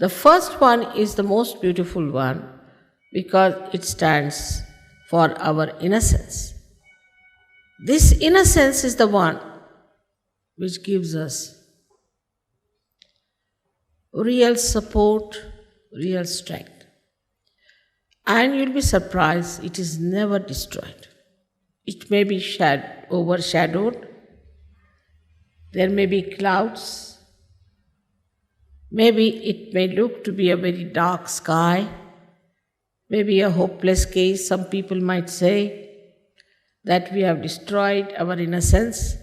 The first one is the most beautiful one because it stands for our innocence. This innocence is the one which gives us real support, real strength. And you'll be surprised, it is never destroyed. It may be overshadowed, there may be clouds, maybe it may look to be a very dark sky, maybe a hopeless case. Some people might say that we have destroyed our innocence.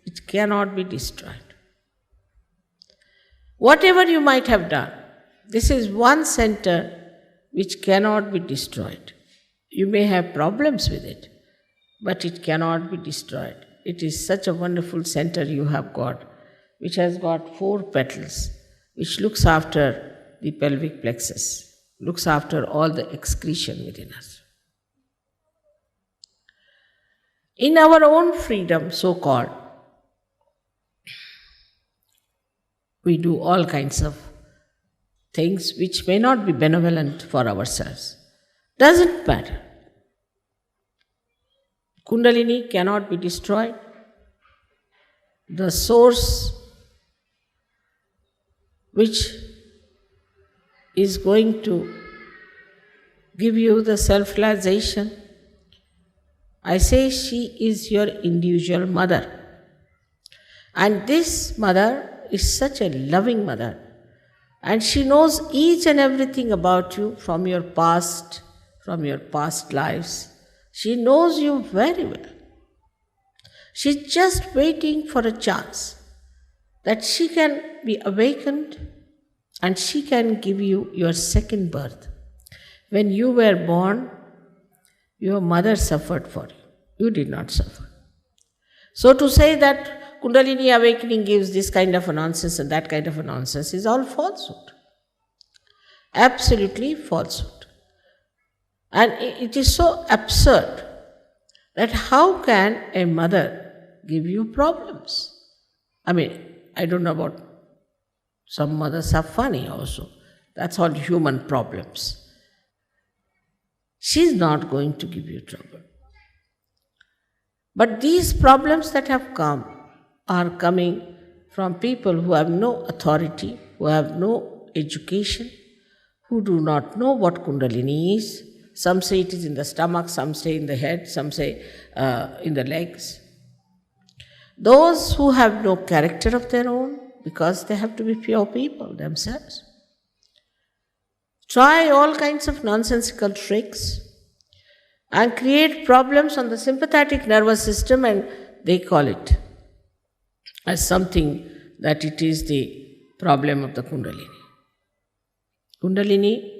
It cannot be destroyed. Whatever you might have done, this is one center which cannot be destroyed. You may have problems with it, but it cannot be destroyed. It is such a wonderful center you have got, which has got 4 petals, which looks after the pelvic plexus, looks after all the excretion within us. In our own freedom, so-called, we do all kinds of things which may not be benevolent for ourselves. Doesn't matter. Kundalini cannot be destroyed. The source which is going to give you the self-realization, I say she is your individual mother. And this mother is such a loving mother. And she knows each and everything about you from your past lives. She knows you very well. She's just waiting for a chance that she can be awakened and she can give you your second birth. When you were born, your mother suffered for you. You did not suffer. So to say that Kundalini awakening gives this kind of a nonsense and that kind of a nonsense is all falsehood. Absolutely falsehood. And it is so absurd that how can a mother give you problems? I mean, I don't know about some mothers are funny also. That's all human problems. She's not going to give you trouble. But these problems that have come are coming from people who have no authority, who have no education, who do not know what Kundalini is. Some say it is in the stomach, some say in the head, some say in the legs. Those who have no character of their own, because they have to be pure people themselves, try all kinds of nonsensical tricks and create problems on the sympathetic nervous system, and they call it as something that it is the problem of the Kundalini. Kundalini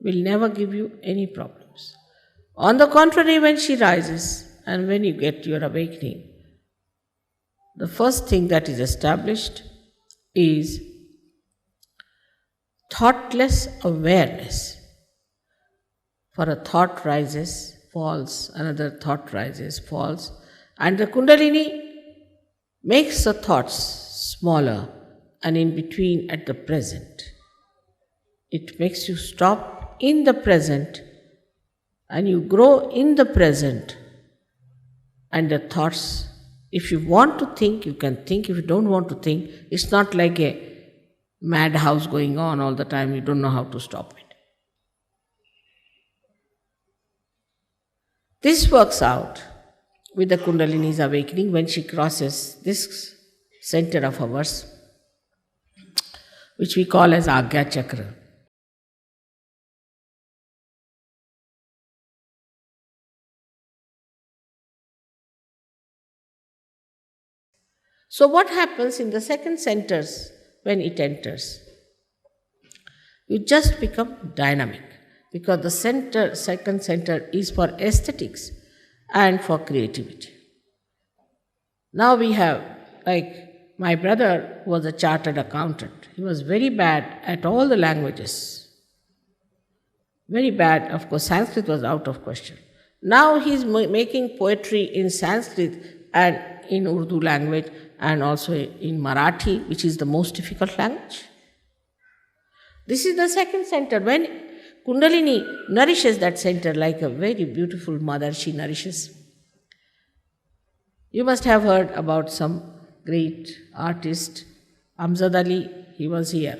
will never give you any problems. On the contrary, when she rises and when you get your awakening, the first thing that is established is thoughtless awareness. For a thought rises, falls, another thought rises, falls, and the Kundalini makes the thoughts smaller and in between at the present. It makes you stop in the present and you grow in the present, and the thoughts, if you want to think, you can think. If you don't want to think, it's not like a madhouse going on all the time. You don't know how to stop it. This works out with the Kundalini's awakening when she crosses this center of ours, which we call as Agya Chakra. So what happens in the second centers when it enters? You just become dynamic, because the second center is for aesthetics and for creativity. Now we have, like my brother was a chartered accountant. He was very bad at all the languages. Very bad. Of course, Sanskrit was out of question. Now he's making poetry in Sanskrit and in Urdu language and also in Marathi, which is the most difficult language. This is the second center. When Kundalini nourishes that center like a very beautiful mother, she nourishes. You must have heard about some great artist, Amjad Ali. He was here.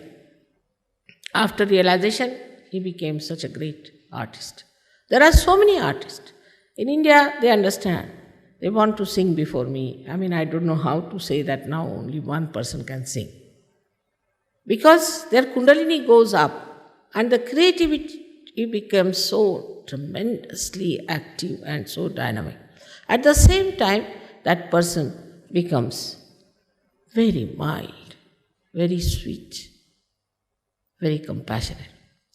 After realization, he became such a great artist. There are so many artists. In India, they understand. They want to sing before me. I don't know how to say that now only one person can sing. Because their Kundalini goes up and the creativity becomes so tremendously active and so dynamic. At the same time, that person becomes very mild, very sweet, very compassionate.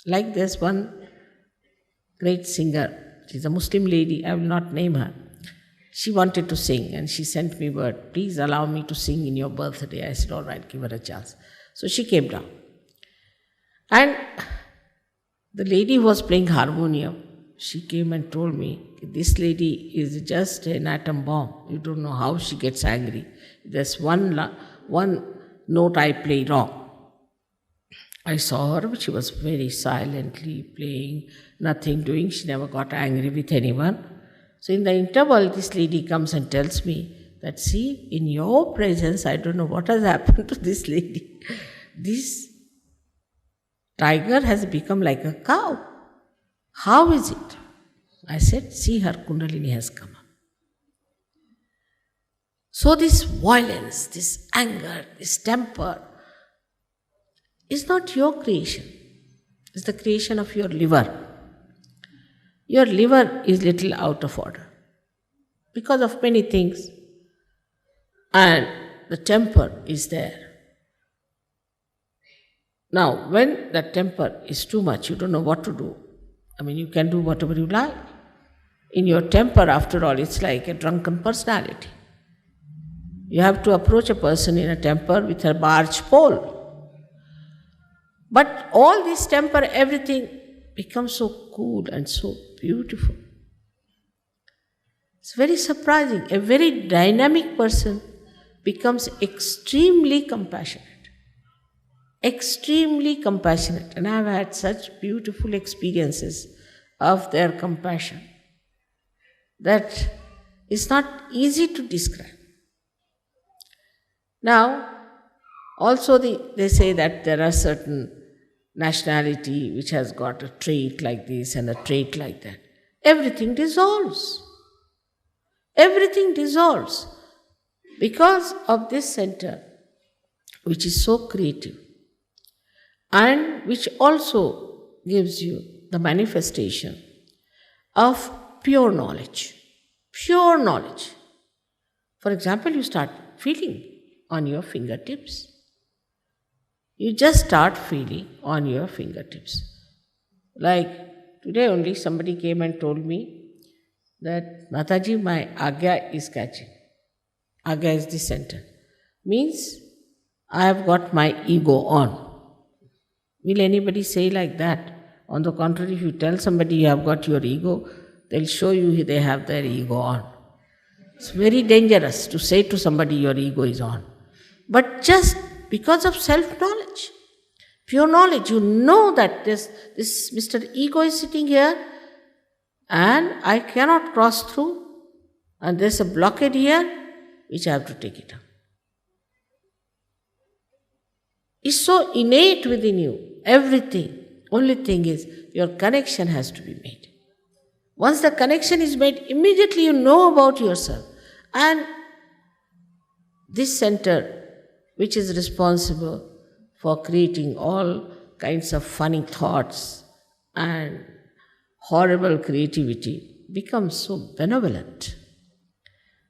Like this one great singer, she's a Muslim lady, I will not name her. She wanted to sing and she sent me word, please allow me to sing in your birthday. I said, all right, give her a chance. So she came down. And the lady who was playing harmonium, she came and told me, this lady is just an atom bomb. You don't know how she gets angry. There's one note I play wrong. I saw her, but she was very silently playing, nothing doing. She never got angry with anyone. So in the interval, this lady comes and tells me that, see, in your presence, I don't know what has happened to this lady. This tiger has become like a cow. How is it? I said, see, her Kundalini has come up. So this violence, this anger, this temper is not your creation. It's the creation of your liver. Your liver is little out of order because of many things, and the temper is there. Now, when that temper is too much, you don't know what to do. You can do whatever you like. In your temper, after all, it's like a drunken personality. You have to approach a person in a temper with a barge pole. But all this temper, everything becomes so cool and so beautiful. It's very surprising. A very dynamic person becomes extremely compassionate. Extremely compassionate. And I've had such beautiful experiences of their compassion that it's not easy to describe. Now, also they say that there are certain nationality which has got a trait like this and a trait like that. Everything dissolves. Everything dissolves because of this center, which is so creative and which also gives you the manifestation of pure knowledge. Pure knowledge. For example, you start feeling on your fingertips. You just start feeling on your fingertips. Like today only somebody came and told me that, Mataji, my Agya is catching. Agya is the center. Means I have got my ego on. Will anybody say like that? On the contrary, if you tell somebody you have got your ego, they'll show you they have their ego on. It's very dangerous to say to somebody your ego is on. But just because of self-knowledge, pure knowledge, you know that this Mr. Ego is sitting here and I cannot cross through and there's a blockade here which I have to take it up. It's so innate within you, everything. Only thing is your connection has to be made. Once the connection is made, immediately you know about yourself. And this center, which is responsible for creating all kinds of funny thoughts and horrible creativity, becomes so benevolent,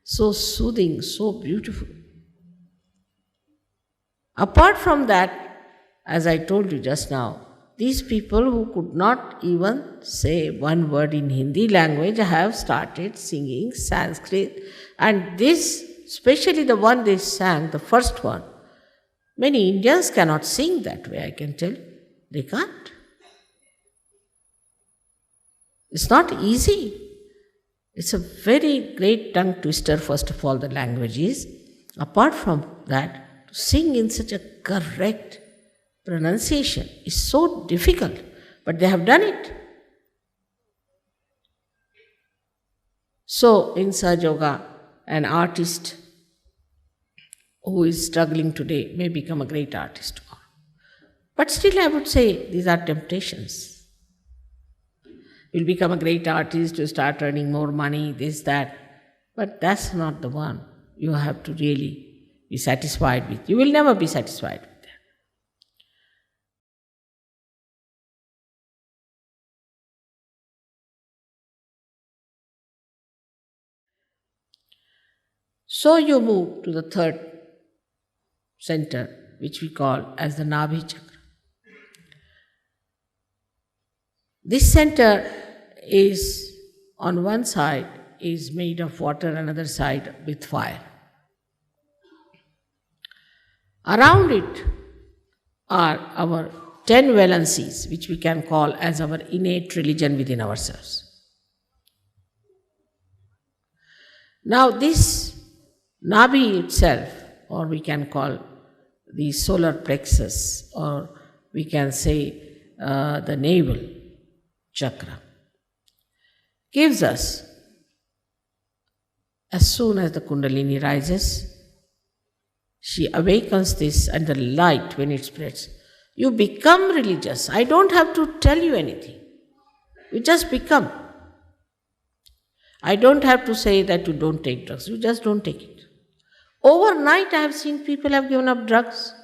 so soothing, so beautiful. Apart from that, as I told you just now, these people who could not even say one word in Hindi language have started singing Sanskrit, and this, especially the one they sang, the first one, many Indians cannot sing that way, I can tell you. They can't. It's not easy. It's a very great tongue twister, first of all, the language is. Apart from that, to sing in such a correct, pronunciation is so difficult, but they have done it. So, in Sahaja Yoga, an artist who is struggling today may become a great artist tomorrow. But still, I would say these are temptations. You'll become a great artist, you start earning more money, this, that. But that's not the one you have to really be satisfied with. You will never be satisfied with that. So you move to the third center, which we call as the Nabhi Chakra. This center is, on one side, is made of water, another side with fire. Around it are our 10 valencies, which we can call as our innate religion within ourselves. Now this Nabhi itself, or we can call the solar plexus, or we can say the navel chakra, gives us, as soon as the Kundalini rises, she awakens this, and the light, when it spreads, you become religious. I don't have to tell you anything. You just become. I don't have to say that you don't take drugs. You just don't take it. Overnight, I have seen people have given up drugs.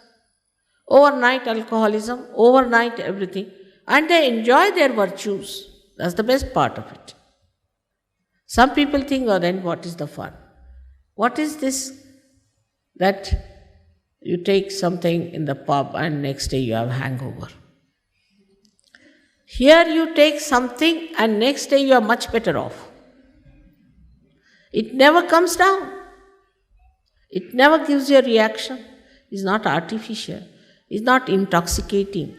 Overnight, alcoholism. Overnight, everything. And they enjoy their virtues. That's the best part of it. Some people think, oh, then what is the fun? What is this that you take something in the pub and next day you have hangover? Here you take something and next day you are much better off. It never comes down. It never gives you a reaction. It's not artificial. It's not intoxicating.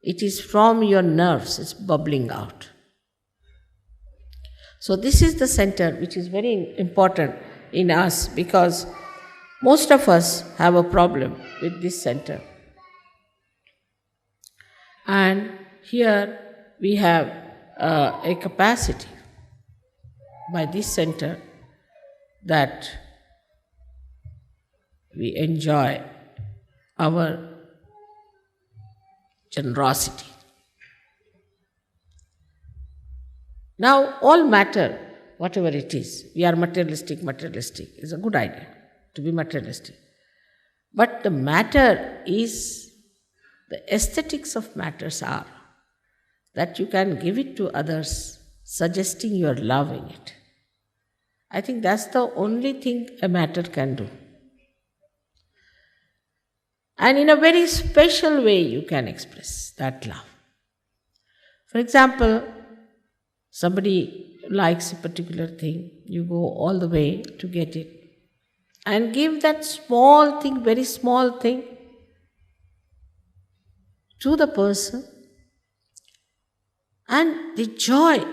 It is from your nerves. It's bubbling out. So this is the center which is very important in us, because most of us have a problem with this center. And here we have a capacity by this center that we enjoy our generosity. Now, all matter, whatever it is, we are materialistic. It's a good idea to be materialistic. But the matter is, the aesthetics of matters are that you can give it to others, suggesting your love in it. I think that's the only thing a matter can do. And in a very special way you can express that love. For example, somebody likes a particular thing, you go all the way to get it and give that small thing, very small thing, to the person, and the joy,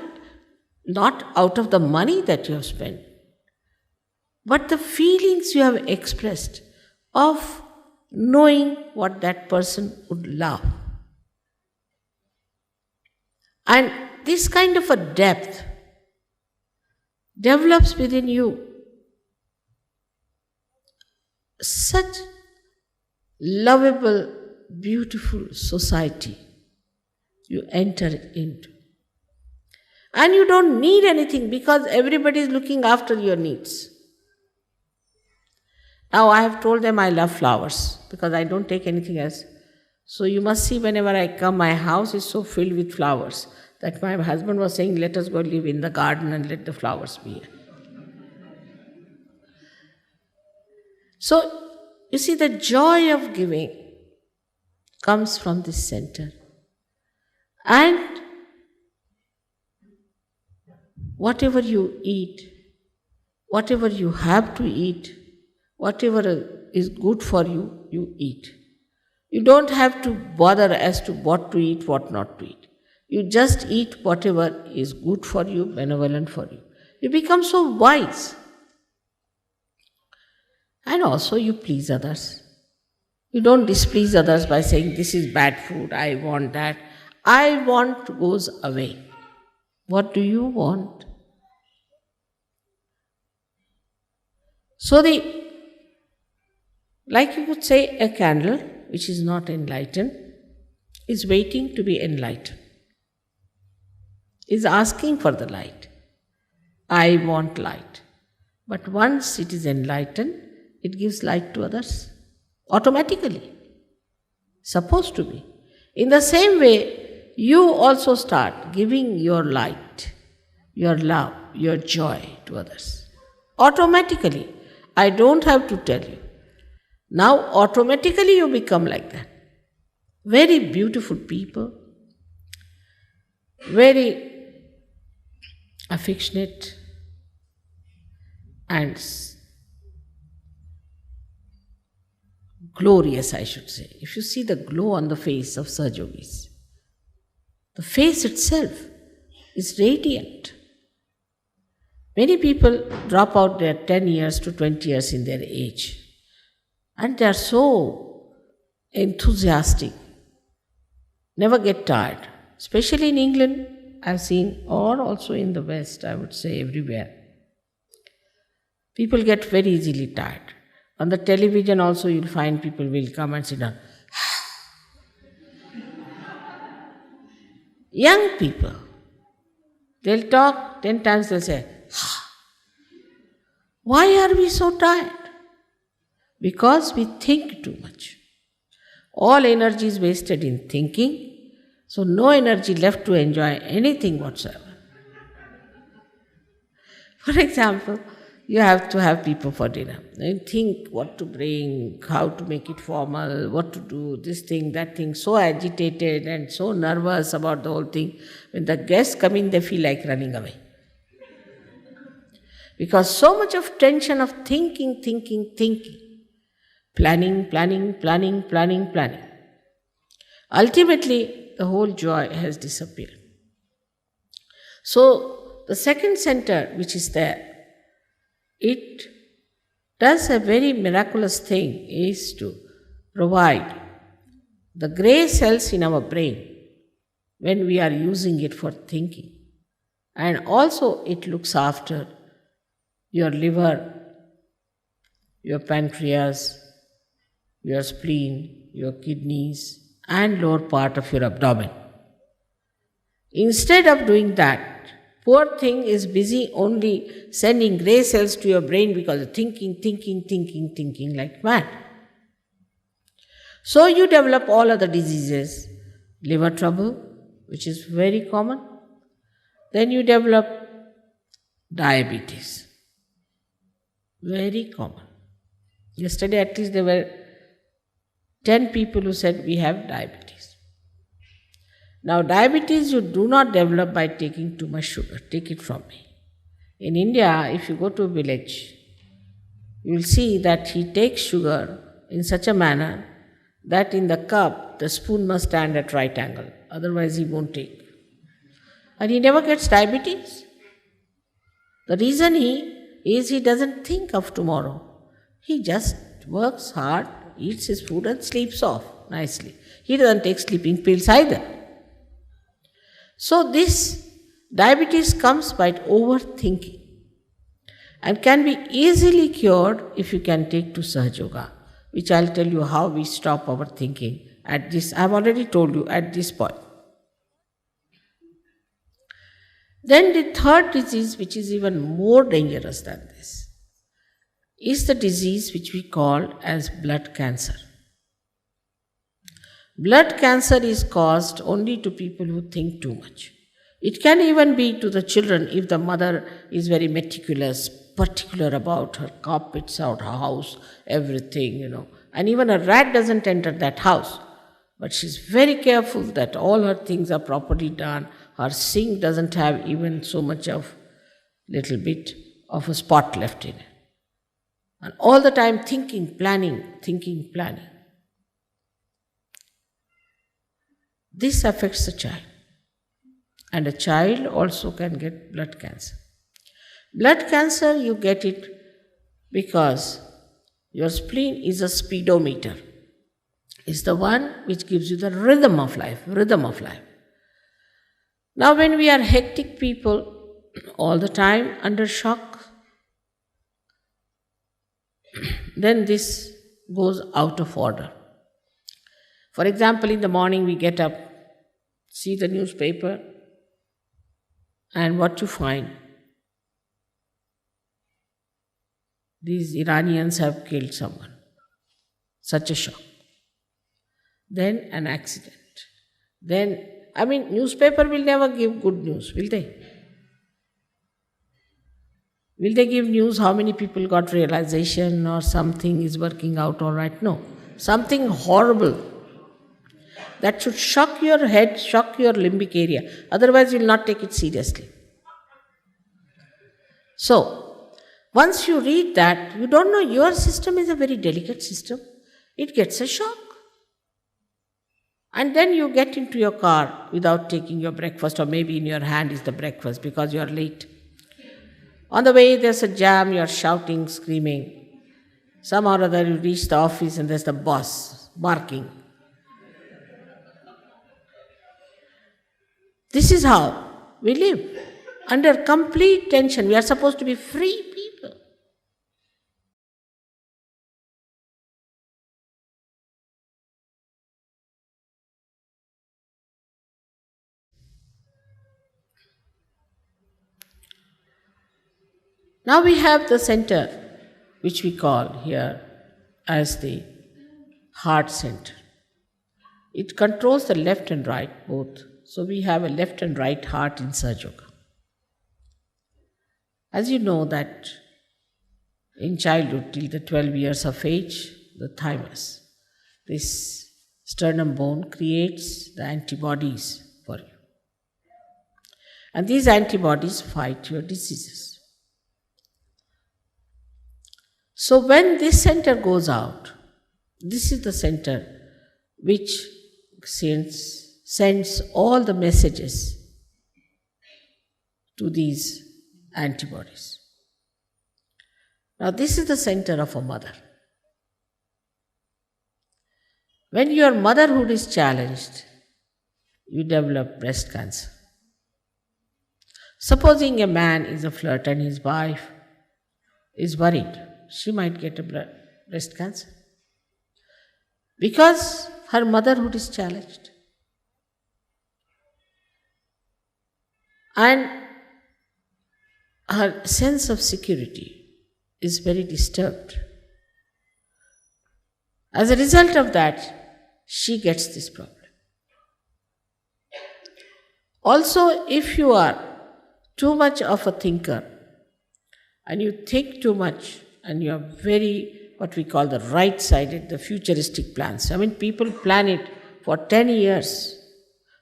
not out of the money that you have spent, but the feelings you have expressed of knowing what that person would love. And this kind of a depth develops within you such lovable, beautiful society you enter into. And you don't need anything, because everybody is looking after your needs. Now I have told them I love flowers, because I don't take anything else. So you must see, whenever I come, my house is so filled with flowers that my husband was saying, let us go live in the garden and let the flowers be here. So, you see, the joy of giving comes from this center. And whatever you eat, whatever you have to eat, whatever is good for you, you eat. You don't have to bother as to what to eat, what not to eat. You just eat whatever is good for you, benevolent for you. You become so wise. And also you please others. You don't displease others by saying, this is bad food, I want that. I want goes away. What do you want? So like you could say, a candle which is not enlightened is waiting to be enlightened, is asking for the light. I want light. But once it is enlightened, it gives light to others automatically. Supposed to be. In the same way, you also start giving your light, your love, your joy to others. Automatically. I don't have to tell you. Now automatically you become like that. Very beautiful people, very affectionate and glorious, I should say. If you see the glow on the face of Sahajogis, the face itself is radiant. Many people drop out their 10 years to 20 years in their age, and they are so enthusiastic, never get tired. Especially in England, I've seen, or also in the West, I would say everywhere. People get very easily tired. On the television also you'll find people will come and sit down. Young people, they'll talk 10 times, they'll say, why are we so tired? Because we think too much. All energy is wasted in thinking, so no energy left to enjoy anything whatsoever. For example, you have to have people for dinner. You think what to bring, how to make it formal, what to do, this thing, that thing, so agitated and so nervous about the whole thing. When the guests come in, they feel like running away. Because so much of tension of thinking, planning. Ultimately, the whole joy has disappeared. So, the second center which is there, it does a very miraculous thing, is to provide the grey cells in our brain when we are using it for thinking. And also it looks after your liver, your pancreas, your spleen, your kidneys, and lower part of your abdomen. Instead of doing that, poor thing is busy only sending grey cells to your brain because of thinking like mad. So you develop all other diseases, liver trouble, which is very common. Then you develop diabetes, very common. Yesterday at least there were 10 people who said we have diabetes. Now diabetes you do not develop by taking too much sugar, take it from me. In India, if you go to a village, you will see that he takes sugar in such a manner that in the cup the spoon must stand at right angle, otherwise he won't take. And he never gets diabetes. The reason he doesn't think of tomorrow. He just works hard, eats his food and sleeps off nicely. He doesn't take sleeping pills either. So this diabetes comes by overthinking and can be easily cured if you can take to Sahaja Yoga, which I'll tell you how we stop our thinking at this. I've already told you at this point. Then the third disease, which is even more dangerous than this, is the disease which we call as blood cancer. Blood cancer is caused only to people who think too much. It can even be to the children if the mother is very meticulous, particular about her carpets, out her house, everything, And even a rat doesn't enter that house. But she's very careful that all her things are properly done. Her sink doesn't have even so much of little bit of a spot left in it. And all the time thinking, planning. This affects the child. And a child also can get blood cancer. Blood cancer, you get it because your spleen is a speedometer. is the one which gives you the rhythm of life, rhythm of life. Now when we are hectic people, all the time under shock, then this goes out of order. For example, in the morning we get up, see the newspaper, and what you find? These Iranians have killed someone. Such a shock. Then an accident. Then, newspaper will never give good news, will they? Will they give news how many people got realization or something is working out all right? No. Something horrible that should shock your head, shock your limbic area. Otherwise, you will not take it seriously. So, once you read that, you don't know your system is a very delicate system. It gets a shock. And then you get into your car without taking your breakfast, or maybe in your hand is the breakfast because you are late. On the way, there's a jam, you're shouting, screaming. Somehow or other, you reach the office and there's the boss barking. This is how we live. Under complete tension. We are supposed to be free people. Now we have the center, which we call here as the heart center. It controls the left and right both. So we have a left and right heart in Sahaja Yoga. As you know that in childhood till the 12 years of age, the thymus, this sternum bone creates the antibodies for you. And these antibodies fight your diseases. So when this center goes out, this is the center which sends all the messages to these antibodies. Now this is the center of a mother. When your motherhood is challenged, you develop breast cancer. Supposing a man is a flirt and his wife is worried, she might get a breast cancer because her motherhood is challenged. And her sense of security is very disturbed. As a result of that, she gets this problem. Also, if you are too much of a thinker and you think too much and you are very, what we call the right-sided, the futuristic plans. People plan it for 10 years.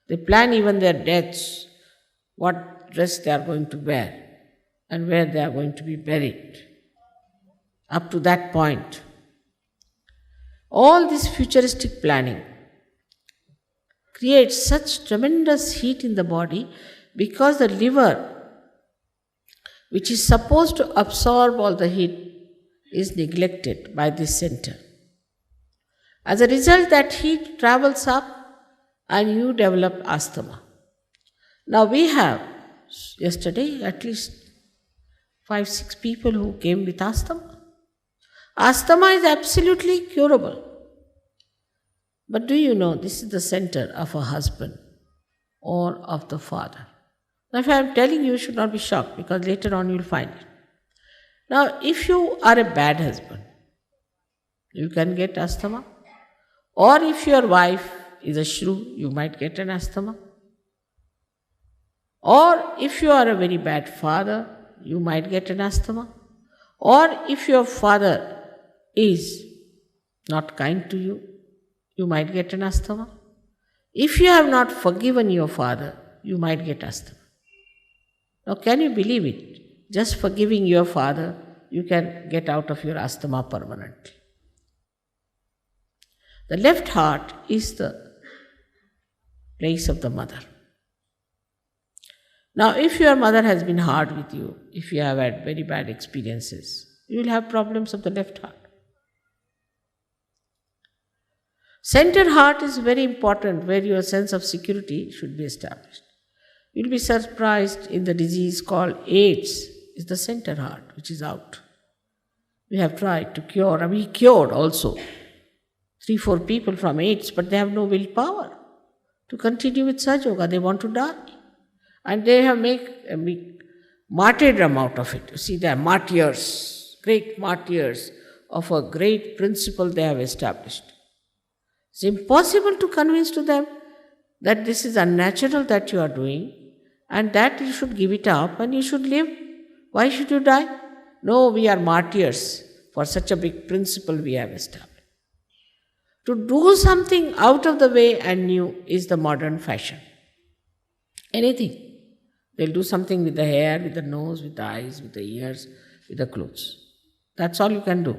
They plan even their deaths, what dress they are going to wear and where they are going to be buried. Up to that point. All this futuristic planning creates such tremendous heat in the body because the liver, which is supposed to absorb all the heat, is neglected by this center. As a result, that heat travels up and you develop asthma. Now we have, yesterday, at least 5-6 people who came with asthma. Asthma is absolutely curable. But do you know, this is the center of a husband or of the father. Now if I am telling you, you should not be shocked because later on you will find it. Now if you are a bad husband, you can get asthma. Or if your wife is a shrew, you might get an asthma. Or if you are a very bad father, you might get an asthma. Or if your father is not kind to you, you might get an asthma. If you have not forgiven your father, you might get asthma. Now can you believe it? Just forgiving your father, you can get out of your asthma permanently. The left heart is the place of the mother. Now, if your mother has been hard with you, if you have had very bad experiences, you will have problems of the left heart. Center heart is very important, where your sense of security should be established. You'll be surprised in the disease called AIDS, is the center heart, which is out. We have tried to cure, and we cured also 3-4 people from AIDS, but they have no willpower to continue with Sahaja Yoga. They want to die. And they have made a martyrdom out of it. You see, they are martyrs, great martyrs of a great principle they have established. It's impossible to convince to them that this is unnatural that you are doing and that you should give it up and you should live. Why should you die? No, we are martyrs for such a big principle we have established. To do something out of the way and new is the modern fashion. Anything. They'll do something with the hair, with the nose, with the eyes, with the ears, with the clothes. That's all you can do.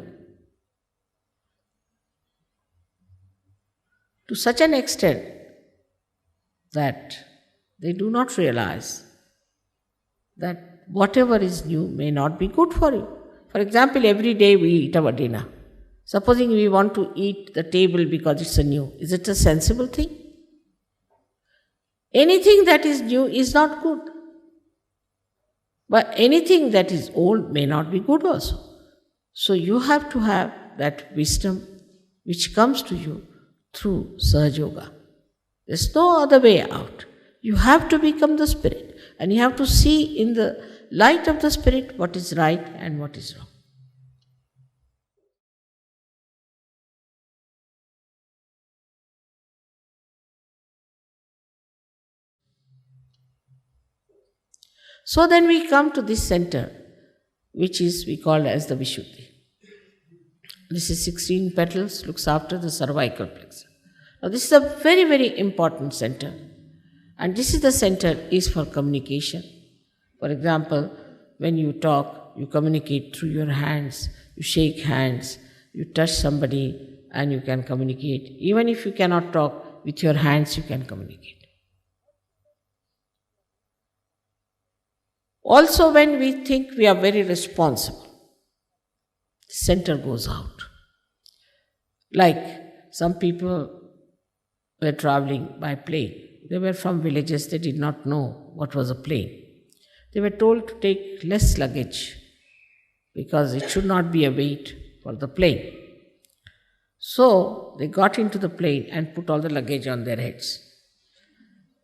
To such an extent that they do not realize that whatever is new may not be good for you. For example, every day we eat our dinner. Supposing we want to eat the table because it's a new, is it a sensible thing? Anything that is new is not good. But anything that is old may not be good also. So you have to have that wisdom which comes to you through Sahaja Yoga. There's no other way out. You have to become the spirit and you have to see in the light of the spirit what is right and what is wrong. So then we come to this center, which is we call as the Vishuddhi. This is 16 petals, looks after the cervical plexus. Now this is a very, very important center. And this is the center is for communication. For example, when you talk, you communicate through your hands, you shake hands, you touch somebody and you can communicate. Even if you cannot talk, with your hands you can communicate. Also, when we think we are very responsible, the center goes out. Like some people were traveling by plane. They were from villages, they did not know what was a plane. They were told to take less luggage because it should not be a weight for the plane. So they got into the plane and put all the luggage on their heads.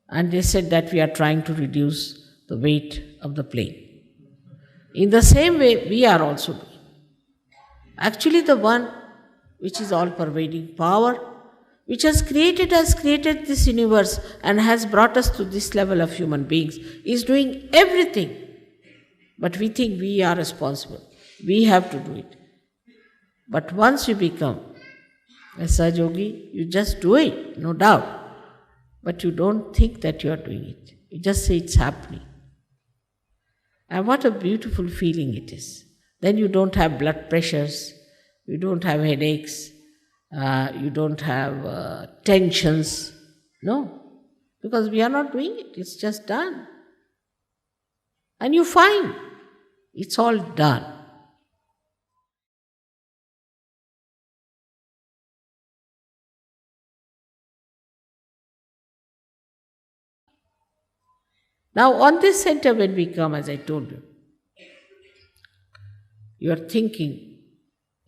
And they said that we are trying to reduce the weight of the plane. In the same way, we are also doing. Actually, the one which is all-pervading power, which has created this universe and has brought us to this level of human beings, is doing everything. But we think we are responsible. We have to do it. But once you become a Sahaja Yogi, you just do it, no doubt. But you don't think that you are doing it. You just say it's happening. And what a beautiful feeling it is. Then you don't have blood pressures, you don't have headaches, you don't have tensions. No, because we are not doing it, it's just done. And you find it's all done. Now on this center when we come, as I told you, your thinking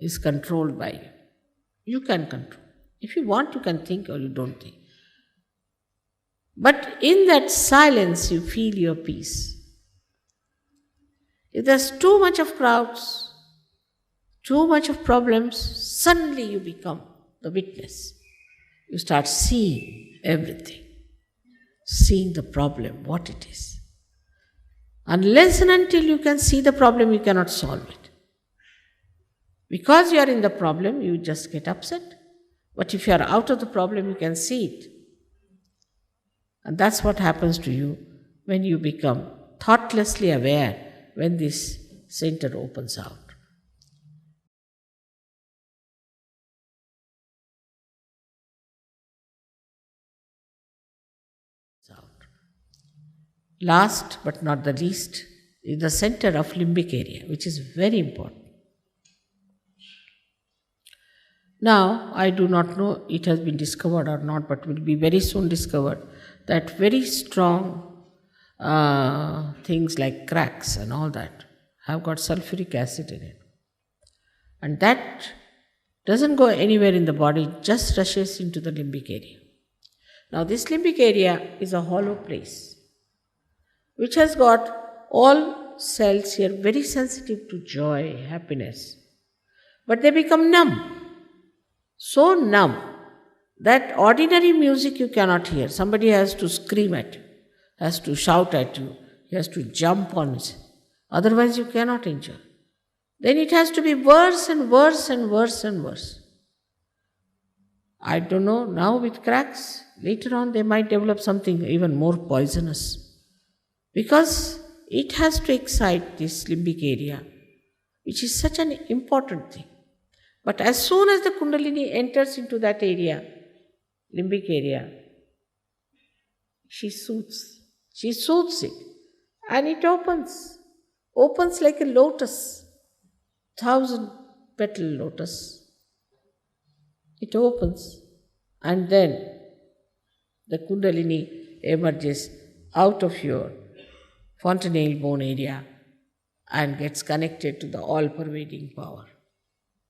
is controlled by you. You can control. If you want, you can think or you don't think. But in that silence, you feel your peace. If there's too much of crowds, too much of problems, suddenly you become the witness. You start seeing everything, seeing the problem, what it is. Unless and until you can see the problem, you cannot solve it. Because you are in the problem, you just get upset. But if you are out of the problem, you can see it. And that's what happens to you when you become thoughtlessly aware when this center opens out. Last but not the least is the center of limbic area, which is very important. Now, I do not know it has been discovered or not, but will be very soon discovered that very strong things like cracks and all that have got sulfuric acid in it. And that doesn't go anywhere in the body, just rushes into the limbic area. Now, this limbic area is a hollow place which has got all cells here very sensitive to joy, happiness, but they become numb. So numb that ordinary music you cannot hear. Somebody has to scream at you, has to shout at you, he has to jump on it. Otherwise you cannot enjoy. Then it has to be worse and worse and worse and worse. I don't know, now with cracks, later on they might develop something even more poisonous. Because it has to excite this limbic area, which is such an important thing. But as soon as the Kundalini enters into that area, limbic area, she soothes it, and it opens like a lotus, 1,000-petal lotus. It opens, and then the Kundalini emerges out of your fontanelle bone area and gets connected to the all-pervading power.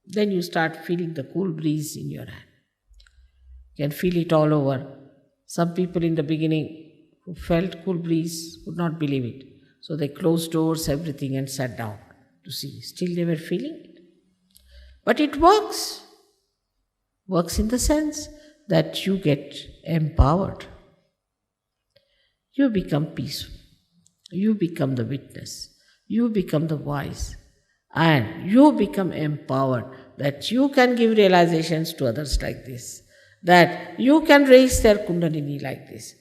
Then you start feeling the cool breeze in your hand. You can feel it all over. Some people in the beginning who felt cool breeze could not believe it. So they closed doors, everything, and sat down to see. Still they were feeling it. But it works. Works in the sense that you get empowered. You become peaceful. You become the witness. You become the wise. And you become empowered that you can give realizations to others like this, that you can raise their Kundalini like this,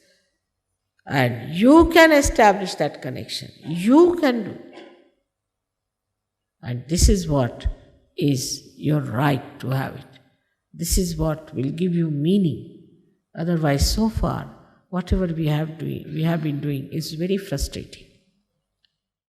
and you can establish that connection. You can do. And this is what is your right to have it. This is what will give you meaning. Otherwise, so far, whatever we have been doing is very frustrating.